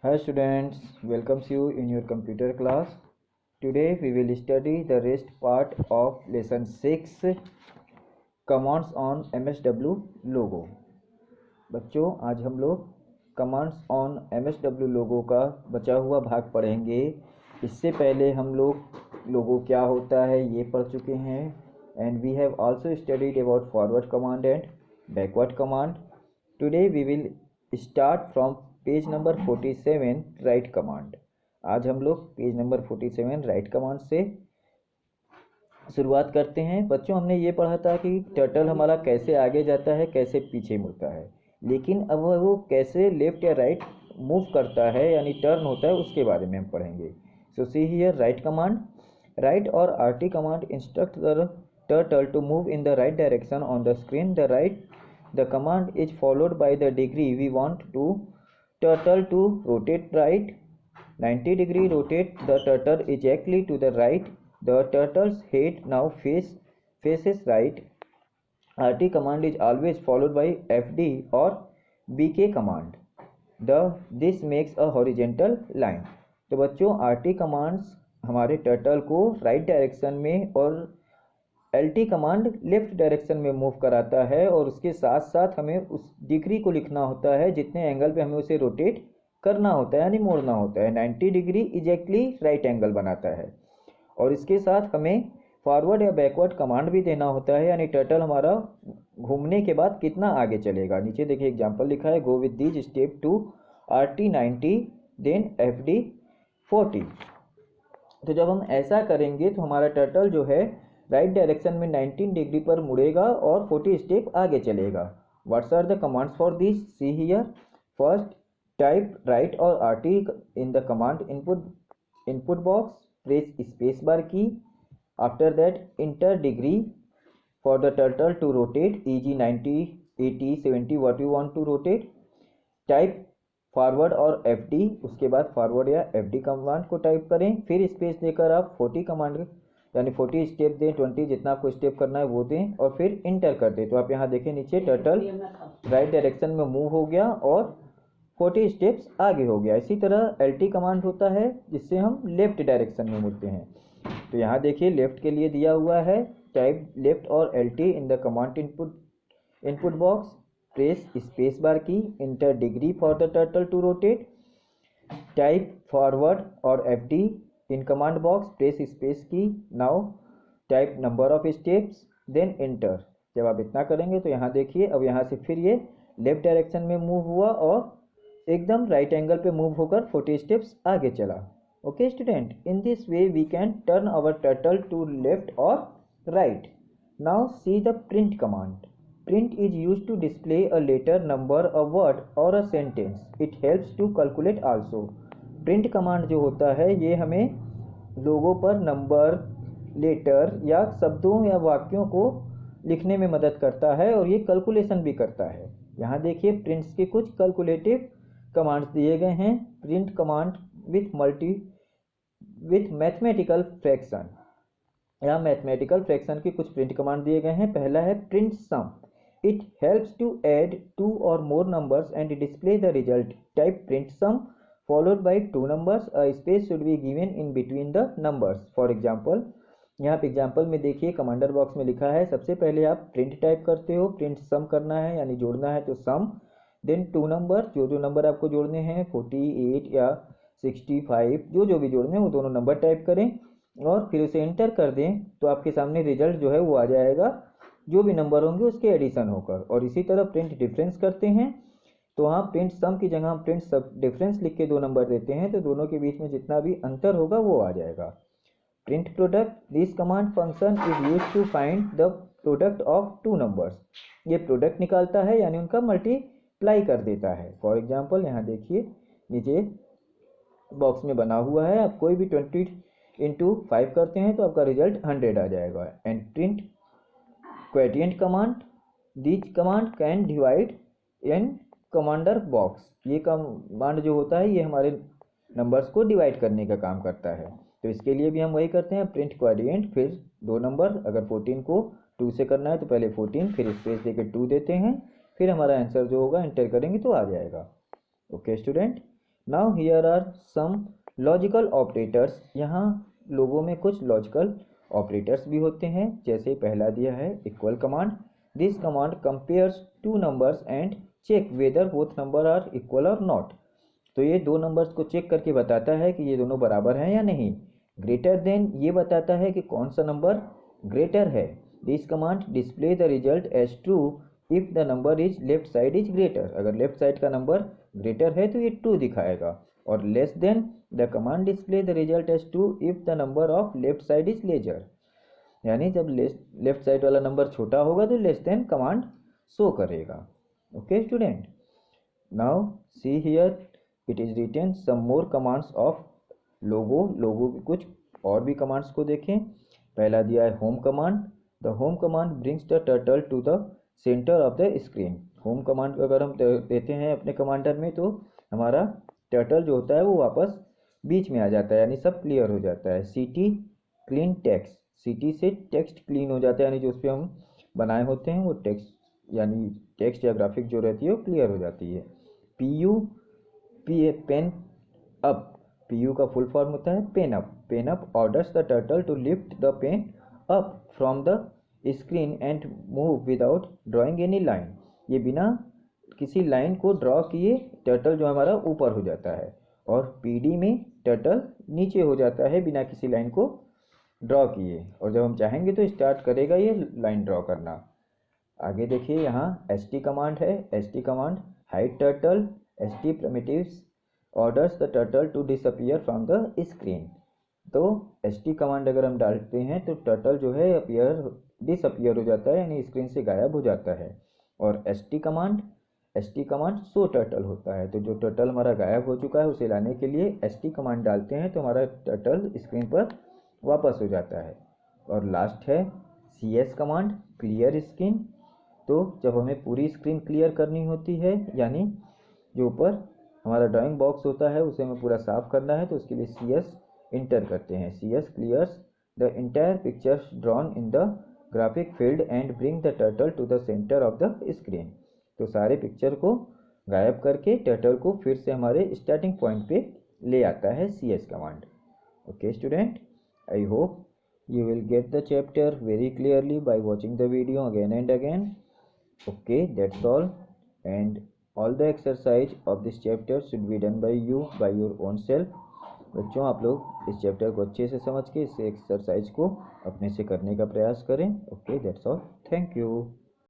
Hi students, welcomes you in your computer class. Today we will study the rest part of lesson 6 commands on MSW logo. बच्चों आज हम लोग commands on MSW लोगो का बचा हुआ भाग पढ़ेंगे। इससे पहले हम लोग लोगो क्या होता है ये पढ़ चुके हैं and we have also studied about forward command and backward command. Today we will start from page number 47 right command. आज हम लोग पेज नंबर 47 राइट कमांड से शुरुआत करते हैं। बच्चों हमने ये पढ़ा था कि टर्टल हमारा कैसे आगे जाता है कैसे पीछे मुड़ता है, लेकिन अब वो कैसे लेफ्ट या राइट मूव करता है यानी टर्न होता है उसके बारे में हम पढ़ेंगे। So see here right command. Right और RT command instruct the turtle to move in the right direction on the screen. The command is followed by the degree we want to turtle to rotate right 90 degree. Rotate the turtle exactly to the right. The turtle's head now faces right. RT command is always followed by FD or BK command. This makes a horizontal line. तो बच्चों RT commands हमारे turtle को right direction में और LT command left direction में move कराता है और उसके साथ साथ हमें उस डिग्री को लिखना होता है जितने एंगल पे हमें उसे रोटेट करना होता है यानी मोड़ना होता है। 90 डिग्री एग्जैक्टली राइट एंगल बनाता है और इसके साथ हमें फॉरवर्ड या बैकवर्ड कमांड भी देना होता है यानी टर्टल हमारा घूमने के बाद कितना आगे चलेगा। नीचे देखिए एग्जाम्पल लिखा है, go with these step to RT 90 then FD 40। तो जब हम ऐसा करेंगे तो हमारा टर्टल जो है राइट डायरेक्शन में 19 डिग्री पर मुड़ेगा और 40 स्टेप आगे चलेगा। What's are the commands for this? See here. First, type right और RT in the command input box, press space bar key. After that enter degree for the turtle to rotate EG 90 80 70 what you want to rotate. Type forward और FD, उसके बाद forward या FD command को type करें। फिर space देकर आप 40 command यानी 40 स्टेप दें, 20 जितना आपको स्टेप करना है वो दें और फिर इंटर कर दें। तो आप यहाँ देखें नीचे टर्टल राइट डायरेक्शन में मूव हो गया और 40 स्टेप्स आगे हो गया। इसी तरह LT कमांड होता है जिससे हम लेफ्ट डायरेक्शन में मुड़ते हैं। तो यहाँ देखिए लेफ्ट के लिए दिया हुआ है, टाइप लेफ्ट और LT in the command input box, press space bar key, enter degree for the turtle to rotate. Type forward और FD in command box, press space key. Now type number of steps then enter. जब आप इतना करेंगे तो यहाँ देखिए अब यहाँ से फिर ये लेफ्ट डायरेक्शन में मूव हुआ और एकदम राइट एंगल पे मूव होकर 40 स्टेप्स आगे चला। Okay student, in this way we can turn our turtle to left और right. Now see the print command. Print is used to display a letter, number, a word or a sentence. It helps to calculate also. Print command जो होता है ये हमें लोगों पर number, letter या शब्दों या वाक्यों को लिखने में मदद करता है और ये कैलकुलेशन भी करता है। यहाँ देखिए प्रिंट्स के कुछ कैलकुलेटिव कमांड्स दिए गए हैं। Print command with mathematical fraction, यहाँ मैथमेटिकल फ्रैक्शन के कुछ प्रिंट कमांड दिए गए हैं। पहला है print sum. It helps to add two or more numbers and display the result. Type print sum followed by two numbers. A space should be given in between the numbers. For example, यहाँ पे example में देखिए commander box में लिखा है, सबसे पहले आप प्रिंट टाइप करते हो, प्रिंट सम करना है यानी जोड़ना है तो सम, देन टू नंबर, जो जो नंबर आपको जोड़ने हैं 48 या 65 जो भी जोड़ने हैं वो दोनों नंबर टाइप करें और फिर उसे एंटर कर दें तो आपके सामने रिजल्ट जो है वो आ जाएगा, जो भी नंबर होंगे उसके एडिशन होकर। और इसी तरह प्रिंट डिफरेंस करते हैं तो वहाँ प्रिंट सम की जगह हम प्रिंट सब डिफरेंस लिख के दो नंबर देते हैं तो दोनों के बीच में जितना भी अंतर होगा वो आ जाएगा। Print product, this command function is used to find the product of two numbers. ये प्रोडक्ट निकालता है यानी उनका मल्टीप्लाई कर देता है। फॉर एग्जाम्पल यहाँ देखिए नीचे बॉक्स में बना हुआ है, आप कोई भी 20 इंटू 5 करते हैं तो आपका रिजल्ट 100 आ जाएगा। And print quotient command, this command can divide in commander box। ये कमांड जो होता है ये हमारे नंबर्स को डिवाइड करने का काम करता है। तो इसके लिए भी हम वही करते हैं, प्रिंट क्वाड्रेंट फिर दो नंबर, अगर 14 को 2 से करना है तो पहले 14 फिर स्पेस देके 2 देते हैं, फिर हमारा आंसर जो होगा एंटर करेंगे तो आ जाएगा। Okay student, now here are some logical operators. यहाँ लोगों में कुछ लॉजिकल ऑपरेटर्स भी होते हैं। जैसे पहला दिया है equal command. This command compares two numbers and check whether both number are equal और नॉट। तो ये दो नंबर्स को चेक करके बताता है कि ये दोनों बराबर हैं या नहीं। ग्रेटर देन ये बताता है कि कौन सा नंबर ग्रेटर है। This command display the result as true if the number is left side is greater. अगर लेफ्ट साइड का नंबर ग्रेटर है तो ये ट्रू दिखाएगा। और less than the command display the result as true if the number of left side is lesser. यानी जब left side वाला नंबर छोटा होगा तो लेस देन कमांड शो करेगा। Okay student, now see here it is written some more commands of Logo की कुछ और भी कमांड्स को देखें। पहला दिया है home command. The home command brings the turtle to the centre of the screen. Home command अगर हम देते हैं अपने कमांडर में तो हमारा टर्टल जो होता है वो वापस बीच में आ जाता है, यानी सब क्लियर हो जाता है। सीटी क्लीन टेक्स्ट, सीटी से टेक्स्ट क्लीन हो जाता है, यानी जो उस पर हम बनाए होते हैं वो टेक्स्ट यानी टेक्स्ट या ग्राफिक जो रहती है वो क्लियर हो जाती है। पीयू पेन अप, पीयू का फुल फॉर्म होता है pen up. Pen up orders the turtle to lift the pen up from the screen and move without drawing any line. ये बिना किसी लाइन को ड्रॉ किए टर्टल जो हमारा ऊपर हो जाता है, और पीडी में टर्टल नीचे हो जाता है बिना किसी लाइन को ड्रॉ किए, और जब हम चाहेंगे तो स्टार्ट करेगा ये लाइन ड्रॉ करना। आगे देखिए यहाँ एस टी कमांड है। S T command hide turtle S T primitives orders the turtle to disappear from the screen. तो एस टी कमांड अगर हम डालते हैं तो टर्टल जो है डिसअपियर हो जाता है, यानी स्क्रीन से गायब हो जाता है। और S T command show turtle होता है। तो जो टर्टल हमारा गायब हो चुका है उसे लाने के लिए एस टी कमांड डालते हैं तो हमारा टर्टल स्क्रीन पर वापस हो जाता है। और लास्ट है C S command clear screen. तो जब हमें पूरी स्क्रीन क्लियर करनी होती है, यानी जो ऊपर हमारा ड्राइंग बॉक्स होता है उसे हमें पूरा साफ करना है, तो उसके लिए सी एस इंटर करते हैं। C S clears the entire picture drawn in the graphic field and bring the turtle to the centre of the screen. तो सारे पिक्चर को गायब करके टर्टल को फिर से हमारे स्टार्टिंग पॉइंट पे ले आता है C S command. Okay student, I hope you will get the chapter very clearly by watching the video again and again. Okay, that's all, and all the exercise of this chapter should be done by you by your own self. बच्चों आप लोग इस chapter को अच्छे से समझ के इस एक्सरसाइज को अपने से करने का प्रयास करें। Okay, that's all, thank you.